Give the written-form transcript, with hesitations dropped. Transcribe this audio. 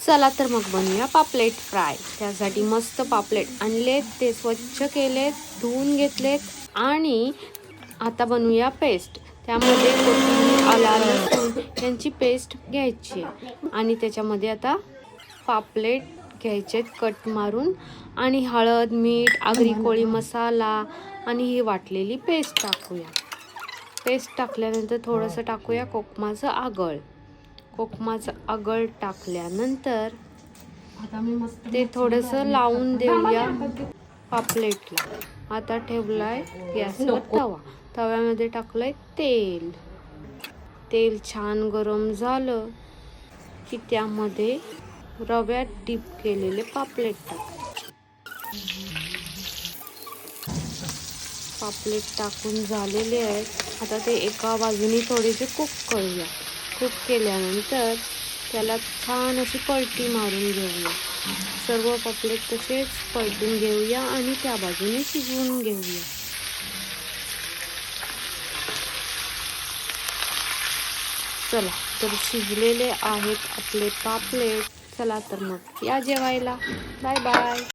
चला तर मग बनवूया पापलेट फ्राय। त्यासाठी मस्त पापलेट आणलेत, ते स्वच्छ केलेत, धुवून घेतलेत आणि आता बनवूया पेस्ट। त्यामध्ये कोथिंबीर, आला, लसूण यांची पेस्ट घ्यायची आहे आणि त्याच्यामध्ये आता पापलेट घ्यायचे कट मारून आणि हळद, मीठ, आगरी कोळी मसाला आणि ही वाटलेली पेस्ट टाकूया। पेस्ट टाकल्यानंतर थोडंसं टाकूया कोकमाचं आगळ। कोकमाचं आगळ टाकल्यानंतर ते थोडंसं लावून देऊया पापलेटला। आता ठेवलाय गॅसवर तवा, तव्यामध्ये टाकलंय तेल। तेल छान गरम झालं की त्यामध्ये रव्यात डीप केलेले पापलेट टाकायचे। पापलेट टाकून झालेले आहेत। आता ते एका बाजूने थोडेसे कुक करूया। कुक केल्यानंतर त्याला छान अशी पलटी मारून घेऊया। सर्व पापलेट तसेच पलटून घेऊया आणि त्या बाजूने शिजवून घेऊया। चला तर शिजलेले आहेत आपले पापलेट। चला तर मग या जेवायला। Bye bye.